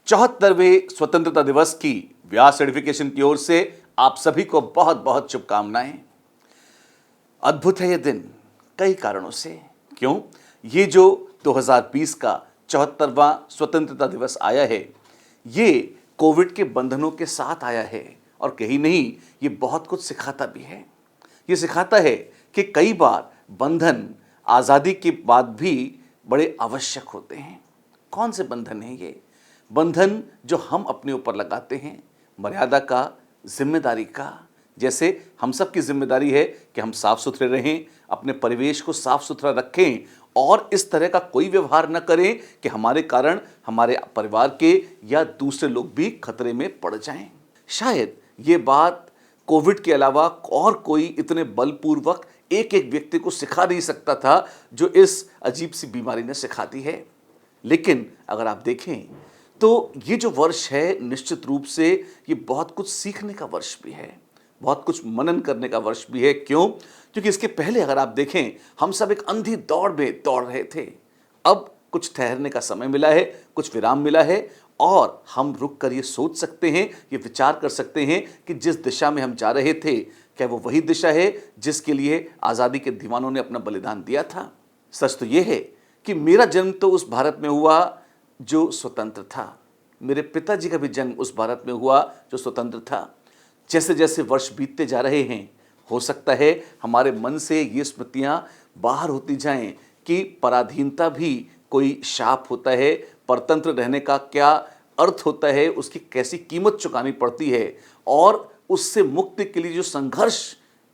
74वें स्वतंत्रता दिवस की व्यास एडुकेशन की ओर से आप सभी को बहुत बहुत शुभकामनाएं। अद्भुत है ये दिन कई कारणों से। क्यों? ये जो 2020 का 74वां स्वतंत्रता दिवस आया है, ये कोविड के बंधनों के साथ आया है और कहीं नहीं, ये बहुत कुछ सिखाता भी है। ये सिखाता है कि कई बार बंधन आज़ादी के बाद भी बड़े आवश्यक होते हैं। कौन से बंधन हैं ये? बंधन जो हम अपने ऊपर लगाते हैं, मर्यादा का, जिम्मेदारी का। जैसे हम सब की जिम्मेदारी है कि हम साफ सुथरे रहें, अपने परिवेश को साफ सुथरा रखें और इस तरह का कोई व्यवहार न करें कि हमारे कारण हमारे परिवार के या दूसरे लोग भी खतरे में पड़ जाएं। शायद ये बात कोविड के अलावा और कोई इतने बलपूर्वक एक एक व्यक्ति को सिखा नहीं सकता था जो इस अजीब सी बीमारी ने सिखा दी है। लेकिन अगर आप देखें तो ये जो वर्ष है, निश्चित रूप से ये बहुत कुछ सीखने का वर्ष भी है, बहुत कुछ मनन करने का वर्ष भी है। क्यों? क्योंकि इसके पहले अगर आप देखें, हम सब एक अंधी दौड़ में दौड़ रहे थे। अब कुछ ठहरने का समय मिला है, कुछ विराम मिला है और हम रुक कर ये सोच सकते हैं, ये विचार कर सकते हैं कि जिस दिशा में हम जा रहे थे, क्या वो वही दिशा है जिसके लिए आज़ादी के दीवानों ने अपना बलिदान दिया था? सच तो ये है कि मेरा जन्म तो उस भारत में हुआ जो स्वतंत्र था। मेरे पिताजी का भी जन्म उस भारत में हुआ जो स्वतंत्र था। जैसे जैसे वर्ष बीतते जा रहे हैं, हो सकता है हमारे मन से ये स्मृतियां बाहर होती जाएं कि पराधीनता भी कोई शाप होता है, परतंत्र रहने का क्या अर्थ होता है, उसकी कैसी कीमत चुकानी पड़ती है और उससे मुक्ति के लिए जो संघर्ष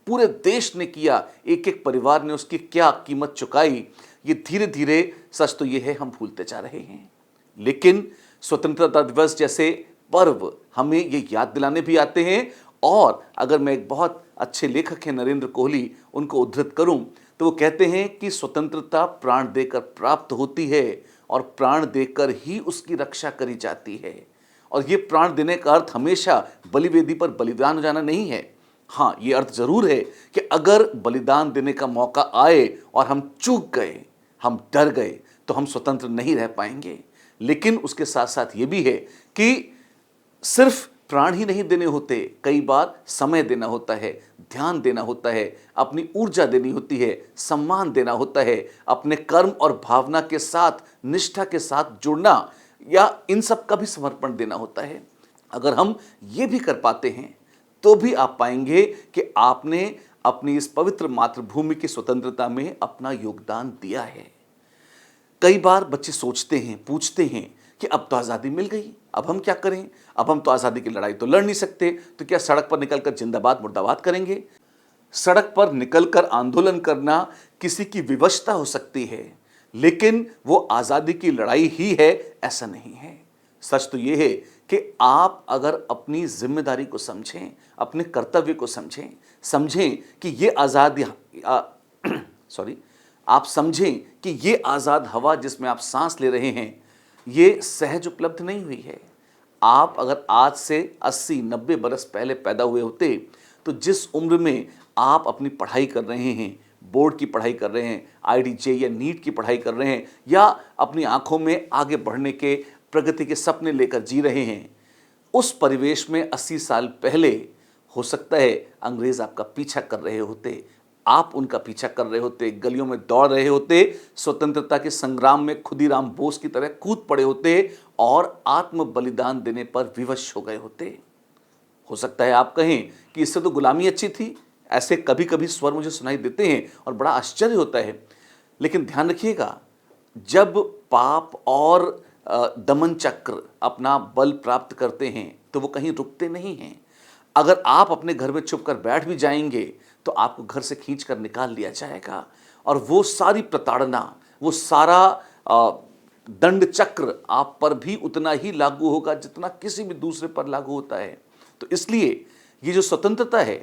पूरे देश ने किया, एक एक परिवार ने उसकी क्या कीमत चुकाई, ये धीरे धीरे, सच तो ये है, हम भूलते जा रहे हैं। लेकिन स्वतंत्रता दिवस जैसे पर्व हमें ये याद दिलाने भी आते हैं। और अगर मैं एक बहुत अच्छे लेखक हैं नरेंद्र कोहली, उनको उद्धृत करूं तो वो कहते हैं कि स्वतंत्रता प्राण देकर प्राप्त होती है और प्राण देकर ही उसकी रक्षा करी जाती है। और ये प्राण देने का अर्थ हमेशा बलिवेदी पर बलिदान हो जाना नहीं है। हाँ, ये अर्थ जरूर है कि अगर बलिदान देने का मौका आए और हम चूक गए, हम डर गए, तो हम स्वतंत्र नहीं रह पाएंगे। लेकिन उसके साथ साथ ये भी है कि सिर्फ प्राण ही नहीं देने होते, कई बार समय देना होता है, ध्यान देना होता है, अपनी ऊर्जा देनी होती है, सम्मान देना होता है, अपने कर्म और भावना के साथ, निष्ठा के साथ जुड़ना या इन सब का भी समर्पण देना होता है। अगर हम ये भी कर पाते हैं तो भी आप पाएंगे कि आपने अपनी इस पवित्र मातृभूमि की स्वतंत्रता में अपना योगदान दिया है। कई बार बच्चे सोचते हैं, पूछते हैं कि अब तो आज़ादी मिल गई, अब हम क्या करें? अब हम तो आज़ादी की लड़ाई तो लड़ नहीं सकते, तो क्या सड़क पर निकलकर जिंदाबाद मुर्दाबाद करेंगे? सड़क पर निकलकर आंदोलन करना किसी की विवशता हो सकती है, लेकिन वो आज़ादी की लड़ाई ही है, ऐसा नहीं है। सच तो ये है कि आप अगर अपनी जिम्मेदारी को समझें, अपने कर्तव्य को समझें, समझें कि ये आज़ादी सॉरी आप समझें कि ये आज़ाद हवा जिसमें आप सांस ले रहे हैं, ये सहज उपलब्ध नहीं हुई है। आप अगर आज से 80-90 बरस पहले पैदा हुए होते तो जिस उम्र में आप अपनी पढ़ाई कर रहे हैं, बोर्ड की पढ़ाई कर रहे हैं, आईडीजे या नीट की पढ़ाई कर रहे हैं या अपनी आंखों में आगे बढ़ने के प्रगति के सपने लेकर जी रहे हैं, उस परिवेश में 80 साल पहले हो सकता है अंग्रेज आपका पीछा कर रहे होते, आप उनका पीछा कर रहे होते, गलियों में दौड़ रहे होते, स्वतंत्रता के संग्राम में खुदीराम बोस की तरह कूद पड़े होते और आत्म बलिदान देने पर विवश हो गए होते। हो सकता है आप कहें कि इससे तो गुलामी अच्छी थी। ऐसे कभी कभी स्वर मुझे सुनाई देते हैं और बड़ा आश्चर्य होता है। लेकिन ध्यान रखिएगा, जब पाप और दमन चक्र अपना बल प्राप्त करते हैं तो वो कहीं रुकते नहीं हैं। अगर आप अपने घर में छुप कर बैठ भी जाएंगे तो आपको घर से खींच कर निकाल लिया जाएगा और वो सारी प्रताड़ना, वो सारा दंड चक्र आप पर भी उतना ही लागू होगा जितना किसी भी दूसरे पर लागू होता है। तो इसलिए ये जो स्वतंत्रता है,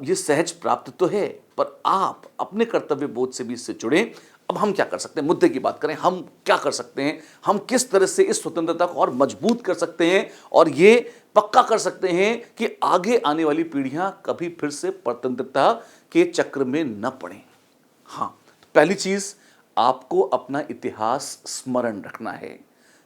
ये सहज प्राप्त तो है, पर आप अपने कर्तव्य बोध से भी इससे जुड़ें। अब हम क्या कर सकते हैं, मुद्दे की बात करें, हम क्या कर सकते हैं, हम किस तरह से इस स्वतंत्रता को और मजबूत कर सकते हैं और ये पक्का कर सकते हैं कि आगे आने वाली पीढ़ियां कभी फिर से परतंत्रता के चक्र में न पड़ें। हाँ, तो पहली चीज, आपको अपना इतिहास स्मरण रखना है।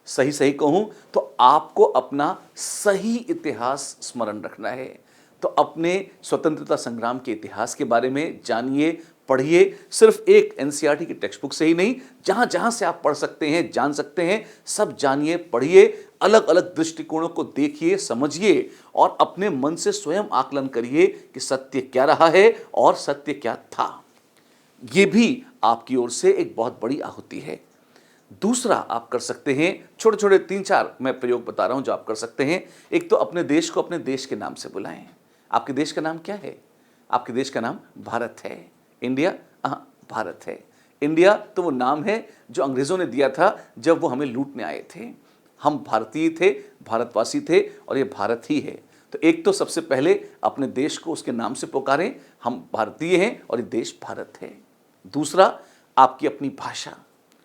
सही सही कहूं तो आपको अपना सही इतिहास स्मरण रखना है। तो अपने स्वतंत्रता संग्राम के इतिहास के बारे में जानिए, पढ़िए। सिर्फ एक एनसीईआरटी की टेक्स्ट बुक से ही नहीं, जहां जहां से आप पढ़ सकते हैं, जान सकते हैं, सब जानिए, पढ़िए। अलग अलग दृष्टिकोणों को देखिए, समझिए और अपने मन से स्वयं आकलन करिए कि सत्य क्या रहा है और सत्य क्या था। ये भी आपकी ओर से एक बहुत बड़ी आहुति है। दूसरा आप कर सकते हैं, छोटे छोटे 3-4 मैं प्रयोग बता रहा हूं जो आप कर सकते हैं। एक तो अपने देश को अपने देश के नाम से बुलाएं। आपके देश का नाम क्या है? आपके देश का नाम भारत है। इंडिया? हाँ, भारत है। इंडिया तो वो नाम है जो अंग्रेजों ने दिया था जब वो हमें लूटने आए थे। हम भारतीय थे, भारतवासी थे और ये भारत ही है। तो एक तो सबसे पहले अपने देश को उसके नाम से पुकारें, हम भारतीय हैं और ये देश भारत है। दूसरा, आपकी अपनी भाषा।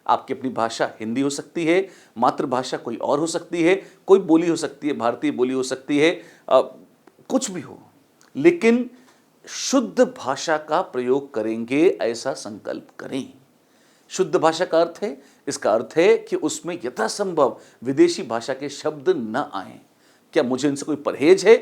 आपकी अपनी भाषा हिंदी हो सकती है, मातृभाषा कोई और हो सकती है, कोई बोली हो सकती है, भारतीय बोली हो सकती है, कुछ भी हो, लेकिन शुद्ध भाषा का प्रयोग करेंगे ऐसा संकल्प करें। शुद्ध भाषा का अर्थ है, इसका अर्थ है कि उसमें यथासंभव विदेशी भाषा के शब्द न आए। क्या मुझे इनसे कोई परहेज है?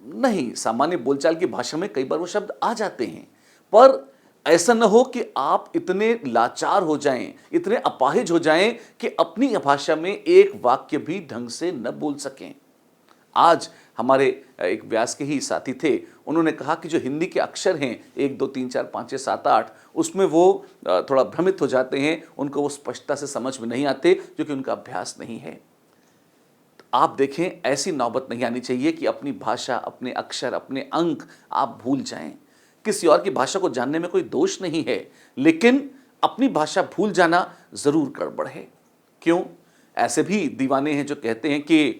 नहीं, सामान्य बोलचाल की भाषा में कई बार वो शब्द आ जाते हैं, पर ऐसा न हो कि आप इतने लाचार हो जाएं, इतने अपाहिज हो जाएं कि अपनी भाषा में एक वाक्य भी ढंग से न बोल सकें। आज हमारे एक व्यास के ही साथी थे, उन्होंने कहा कि जो हिंदी के अक्षर हैं 1 2 3 4 5 6 7 8, उसमें वो थोड़ा भ्रमित हो जाते हैं, उनको वो स्पष्टता से समझ में नहीं आते क्योंकि उनका अभ्यास नहीं है। तो आप देखें, ऐसी नौबत नहीं आनी चाहिए कि अपनी भाषा, अपने अक्षर, अपने अंक आप भूल जाएं। किसी और की भाषा को जानने में कोई दोष नहीं है, लेकिन अपनी भाषा भूल जाना जरूर गड़बड़ है। क्यों? ऐसे भी दीवाने हैं जो कहते हैं कि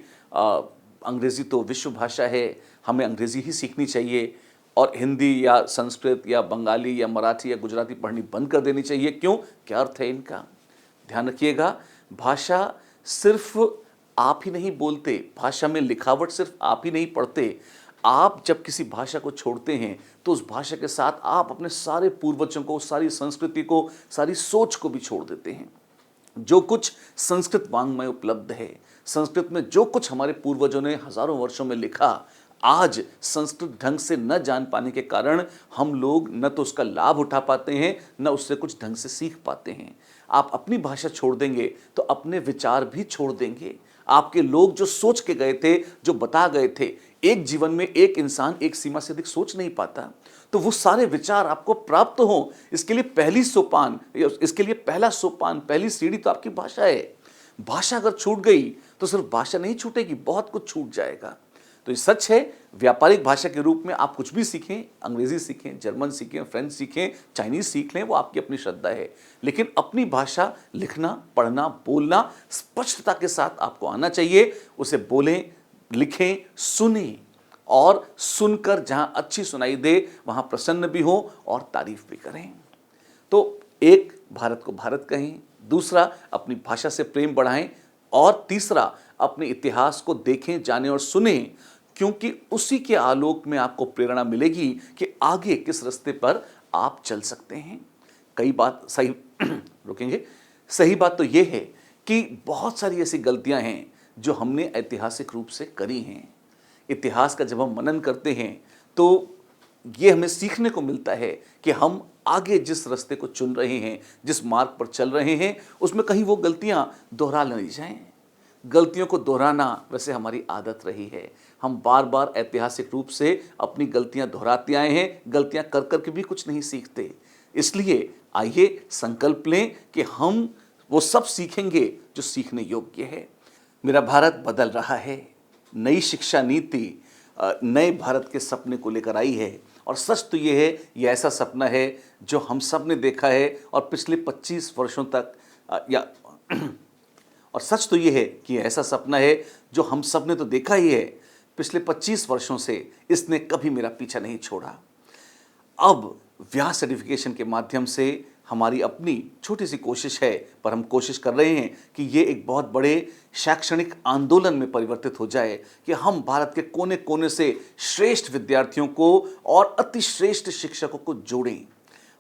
अंग्रेजी तो विश्व भाषा है, हमें अंग्रेजी ही सीखनी चाहिए और हिंदी या संस्कृत या बंगाली या मराठी या गुजराती पढ़नी बंद कर देनी चाहिए। क्यों? क्या अर्थ है इनका? ध्यान रखिएगा, भाषा सिर्फ आप ही नहीं बोलते, भाषा में लिखावट सिर्फ आप ही नहीं पढ़ते। आप जब किसी भाषा को छोड़ते हैं तो उस भाषा के साथ आप अपने सारे पूर्वजों को, सारी संस्कृति को, सारी सोच को भी छोड़ देते हैं। जो कुछ संस्कृत वाङ्मय उपलब्ध है, संस्कृत में जो कुछ हमारे पूर्वजों ने हजारों वर्षों में लिखा, आज संस्कृत ढंग से न जान पाने के कारण हम लोग न तो उसका लाभ उठा पाते हैं, न उससे कुछ ढंग से सीख पाते हैं। आप अपनी भाषा छोड़ देंगे तो अपने विचार भी छोड़ देंगे। आपके लोग जो सोच के गए थे, जो बता गए थे, एक जीवन में एक इंसान एक सीमा से अधिक सोच नहीं पाता, तो वो सारे विचार आपको प्राप्त हो, इसके लिए पहली सोपान, इसके लिए पहला सोपान, पहली सीढ़ी तो आपकी भाषा है। भाषा अगर छूट गई तो सिर्फ भाषा नहीं छूटेगी, बहुत कुछ छूट जाएगा। तो ये सच है, व्यापारिक भाषा के रूप में आप कुछ भी सीखें, अंग्रेजी सीखें, जर्मन सीखें, फ्रेंच सीखें, चाइनीज सीख लें, वो आपकी अपनी श्रद्धा है, लेकिन अपनी भाषा लिखना, पढ़ना, बोलना स्पष्टता के साथ आपको आना चाहिए। उसे बोलें, लिखें, सुने और सुनकर जहां अच्छी सुनाई दे वहां प्रसन्न भी हो और तारीफ भी करें। तो एक, भारत को भारत कहें। दूसरा, अपनी भाषा से प्रेम बढ़ाएं और तीसरा, अपने इतिहास को देखें, जानें और सुनें, क्योंकि उसी के आलोक में आपको प्रेरणा मिलेगी कि आगे किस रास्ते पर आप चल सकते हैं। कई बात सही रुकेंगे, सही बात तो यह है कि बहुत सारी ऐसी गलतियां हैं जो हमने ऐतिहासिक रूप से करी हैं। इतिहास का जब हम मनन करते हैं तो ये हमें सीखने को मिलता है कि हम आगे जिस रास्ते को चुन रहे हैं, जिस मार्ग पर चल रहे हैं, उसमें कहीं वो गलतियां दोहरा नहीं जाएं। गलतियों को दोहराना वैसे हमारी आदत रही है, हम बार बार ऐतिहासिक रूप से अपनी गलतियां दोहराते आए हैं, गलतियां कर कर के भी कुछ नहीं सीखते। इसलिए आइए संकल्प लें कि हम वो सब सीखेंगे जो सीखने योग्य है। मेरा भारत बदल रहा है, नई शिक्षा नीति नए भारत के सपने को लेकर आई है, और सच तो ये है, ये ऐसा सपना है जो हम सब ने देखा है और पिछले 25 वर्षों तक और सच तो ये है कि ऐसा सपना है जो हम सब ने तो देखा ही है, पिछले 25 वर्षों से इसने कभी मेरा पीछा नहीं छोड़ा। अब व्यास सर्टिफिकेशन के माध्यम से हमारी अपनी छोटी सी कोशिश है, पर हम कोशिश कर रहे हैं कि ये एक बहुत बड़े शैक्षणिक आंदोलन में परिवर्तित हो जाए कि हम भारत के कोने कोने से श्रेष्ठ विद्यार्थियों को और अति श्रेष्ठ शिक्षकों को जोड़ें।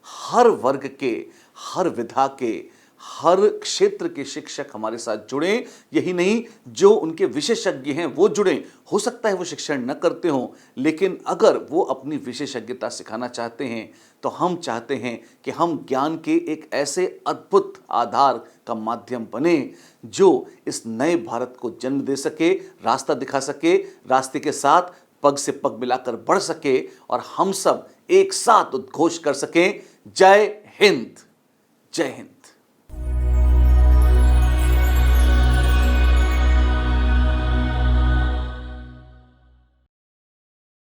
हर वर्ग के, हर विधा के, हर क्षेत्र के शिक्षक हमारे साथ जुड़ें। यही नहीं, जो उनके विशेषज्ञ हैं वो जुड़ें। हो सकता है वो शिक्षण न करते हों, लेकिन अगर वो अपनी विशेषज्ञता सिखाना चाहते हैं तो हम चाहते हैं कि हम ज्ञान के एक ऐसे अद्भुत आधार का माध्यम बने जो इस नए भारत को जन्म दे सके, रास्ता दिखा सके, रास्ते के साथ पग से पग मिलाकर बढ़ सके और हम सब एक साथ उद्घोष कर सकें, जय हिंद, जय हिंद।